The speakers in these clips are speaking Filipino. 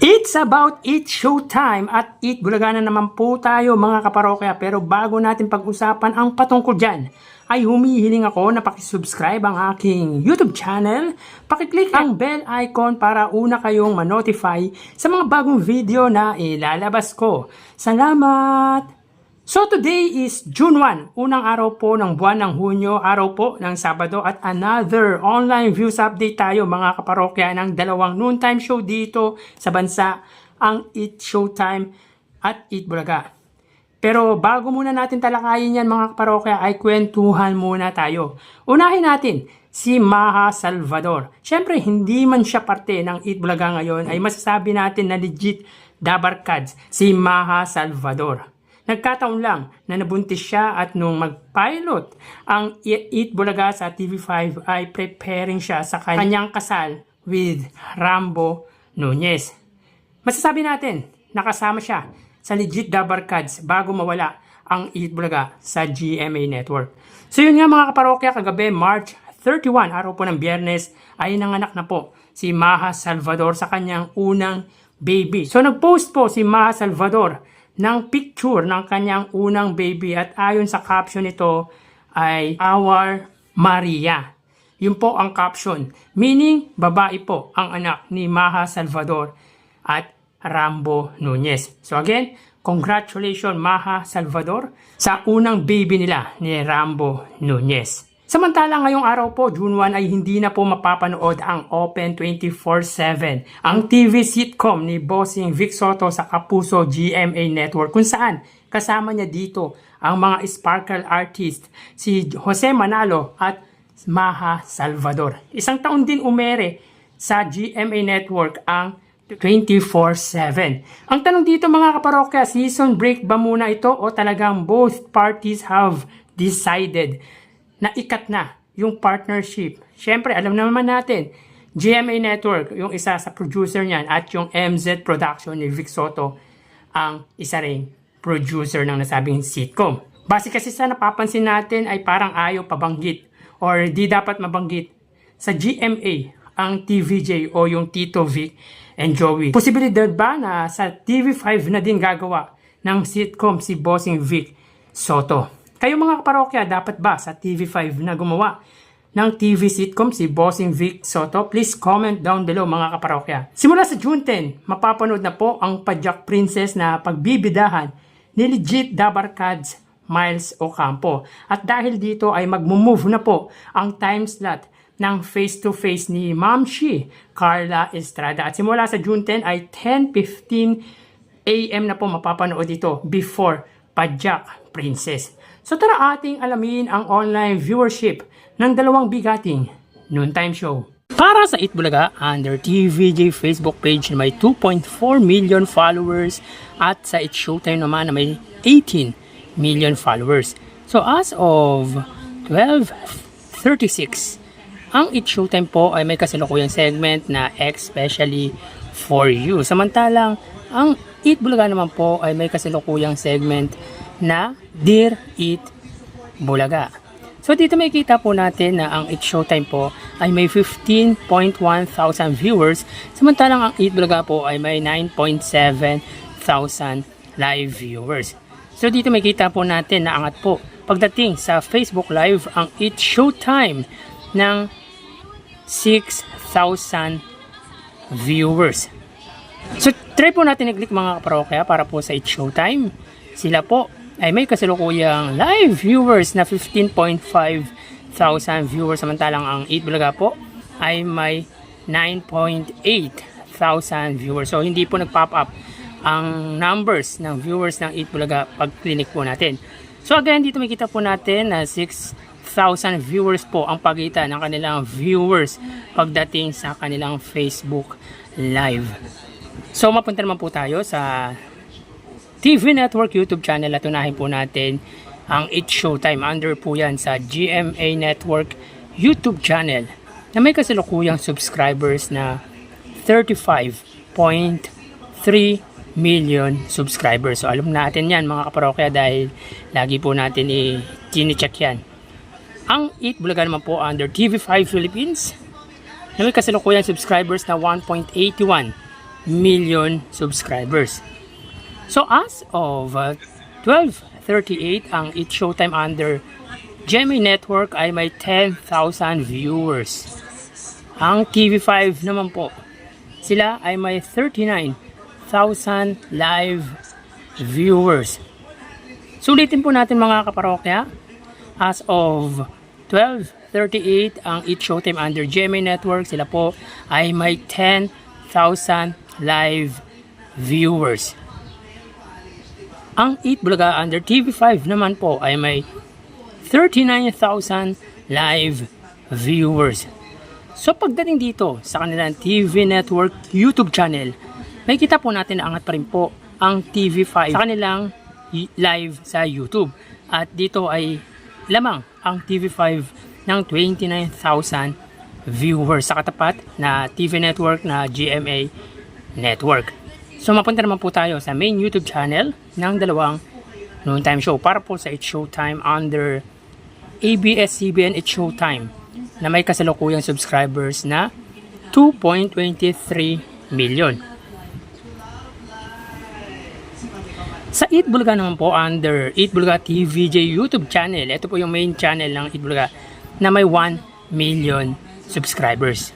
It's about Eat Showtime at Eat Bulaga na naman po tayo mga kaparokya. Pero bago natin pag-usapan ang patungkol dyan, ay humihiling ako na pakisubscribe ang aking YouTube channel. Pakiclick ang bell icon para una kayong ma-notify sa mga bagong video na ilalabas ko. Salamat! So today is June 1, unang araw po ng buwan ng Hunyo, araw po ng Sabado at another online views update tayo mga kaparokya ng dalawang noontime show dito sa bansa, ang Eat Showtime at Eat Bulaga. Pero bago muna natin talakayin yan mga kaparokya ay kwentuhan muna tayo. Unahin natin si Maha Salvador. Siyempre hindi man siya parte ng Eat Bulaga ngayon ay masasabi natin na legit dabarkads si Maha Salvador. Nagkataon lang na nabuntis siya at nung mag-pilot ang Eat Bulaga sa TV5 ay preparing siya sa kanyang kasal with Rambo Nunez. Masasabi natin, nakasama siya sa legit dabarkads bago mawala ang Eat Bulaga sa GMA Network. So yun nga mga kaparokya, kagabi March 31, araw po ng Biyernes, ay nanganak na po si Maha Salvador sa kanyang unang baby. So nag-post po si Maha Salvador ng picture ng kanyang unang baby at ayon sa caption nito ay Our Maria. Yun po ang caption. Meaning, babae po ang anak ni Maha Salvador at Rambo Nunez. So again, congratulations Maha Salvador sa unang baby nila ni Rambo Nunez. Samantala ngayong araw po, June 1 ay hindi na po mapapanood ang Open 24/7, ang TV sitcom ni Bossing Vic Soto sa Kapuso GMA Network kung saan kasama niya dito ang mga sparkle artist si Jose Manalo at Maha Salvador. Isang taon din umere sa GMA Network ang 24/7. Ang tanong dito mga kaparokya, season break ba muna ito o talagang both parties have decided na ikat na yung partnership? Siyempre, alam naman natin, GMA Network, yung isa sa producer niyan, at yung MZ Production ni Vic Soto, ang isa ring producer ng nasabing sitcom. Base kasi sa napapansin natin ay parang ayaw pabanggit or di dapat mabanggit sa GMA ang TVJ o yung Tito Vic and Joey. Posibilidad ba na sa TV5 na din gagawa ng sitcom si Bossing Vic Soto? Kayo mga kaparokya, dapat ba sa TV5 na gumawa ng TV sitcom si Bossing Vic Soto? Please comment down below mga kaparokya. Simula sa June 10, mapapanood na po ang Padyak Princess na pagbibidahan ni legit dabarkads Miles Ocampo. At dahil dito ay magmumove na po ang time slot ng face-to-face ni Ma'am Shi, Carla Estrada. At simula sa June 10 ay 10:15 AM na po mapapanood ito before Padyak Princess. So tara ating alamin ang online viewership ng dalawang bigating noontime show. Para sa Eat Bulaga, under TVJ Facebook page na may 2.4 million followers at sa Eat Showtime naman na may 18 million followers. So as of 12:36, ang Eat Showtime po ay may kasalukuyang segment na especially for you. Samantalang ang Eat Bulaga naman po ay may kasalukuyang segment na Dear Eat Bulaga. So dito makikita po natin na ang Eat Showtime po ay may 15.1 thousand viewers, samantalang ang Eat Bulaga po ay may 9.7 thousand live viewers. So dito makikita po natin na angat po pagdating sa Facebook Live ang Eat Showtime ng 6,000 viewers. So try po natin i-click mga kaparokya para po sa Eat Showtime. Sila po ay may kasalukuyang live viewers na 15.5 thousand viewers, samantalang ang Eat Bulaga po ay may 9.8 thousand viewers. So hindi po nag-pop up ang numbers ng viewers ng Eat Bulaga pag clinic po natin. So again, dito makita po natin na 6,000 viewers po ang pagitan ng kanilang viewers pagdating sa kanilang Facebook Live. So mapunta naman po tayo sa TV Network YouTube channel at unahin po natin ang Eat Showtime. Under po yan sa GMA Network YouTube channel na may kasalukuyang subscribers na 35.3 million subscribers. So alam natin yan mga kaparokya dahil lagi po natin i-check yan. Ang Eat Bulaga naman po under TV5 Philippines na may kasalukuyang subscribers na 1.81 million subscribers. So as of 12:38, ang It's Showtime under GMA Network ay may 10,000 viewers. Ang TV5 naman po, sila ay may 39,000 live viewers. Sulitin po natin mga kaparokya, as of 12:38, ang It's Showtime under GMA Network, sila po ay may 10,000 live viewers. Ang Eat Bulaga under TV5 naman po ay may 39,000 live viewers. So pagdating dito sa kanilang TV Network YouTube channel, may kita po natin na angat pa rin po ang TV5 sa kanilang live sa YouTube. At dito ay lamang ang TV5 ng 29,000 viewers sa katapat na TV network na GMA Network. So mapunta naman po tayo sa main YouTube channel ng dalawang noontime show para po sa It's Showtime under ABS-CBN It's Showtime na may kasalukuyang subscribers na 2.23 million. Sa Eat Bulaga naman po under Eat Bulaga TVJ YouTube channel, ito po yung main channel ng Eat Bulaga na may 1 million subscribers.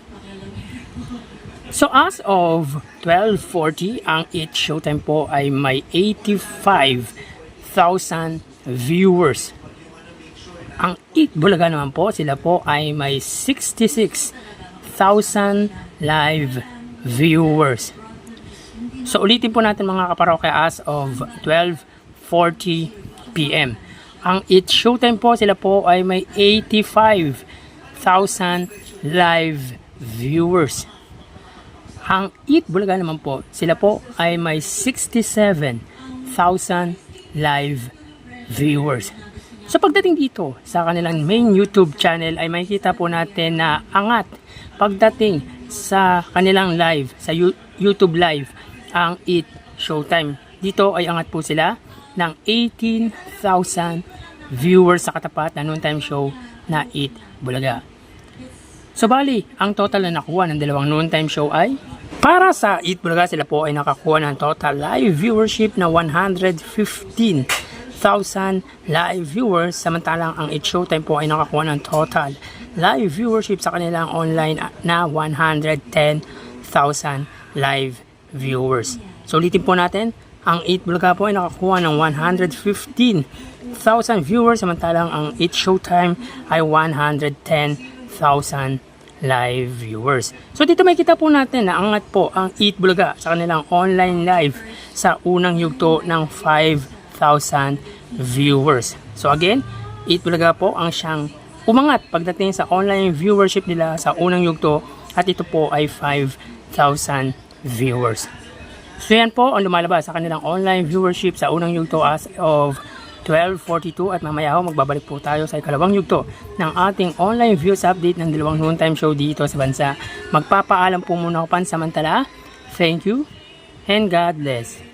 So as of 12:40, ang It's Showtime po ay may 85,000 viewers. Ang Eat Bulaga naman po, sila po ay may 66,000 live viewers. So ulitin po natin mga kaparokya, as of 12:40 PM. Ang It's Showtime po, sila po ay may 85,000 live viewers. Ang Eat Bulaga naman po, sila po ay may 67,000 live viewers. So pagdating dito sa kanilang main YouTube channel ay makikita po natin na angat pagdating sa kanilang live, sa YouTube live, ang Eat Showtime. Dito ay angat po sila ng 18,000 viewers sa katapat na noontime show na Eat Bulaga. So bali, ang total na nakuha ng dalawang noontime show ay, para sa Eat Bulaga, sila po ay nakakuha ng total live viewership na 115,000 live viewers, samantalang ang It's Showtime po ay nakakuha ng total live viewership sa kanilang online na 110,000 live viewers. So ulitin po natin, ang Eat Bulaga po ay nakakuha ng 115,000 viewers, samantalang ang It's Showtime ay 110,000 live viewers. So dito may kita po natin na angat po ang Eat Bulaga sa kanilang online live sa unang yugto ng 5,000 viewers. So again, Eat Bulaga po ang siyang umangat pagdating sa online viewership nila sa unang yugto, at ito po ay 5,000 viewers. So yan po ang lumalabas sa kanilang online viewership sa unang yugto as of 12:42, at mamaya ho magbabalik po tayo sa ikalawang yugto ng ating online views update ng dalawang noontime show dito sa bansa. Magpapaalam po muna ako pansamantala. Thank you and God bless.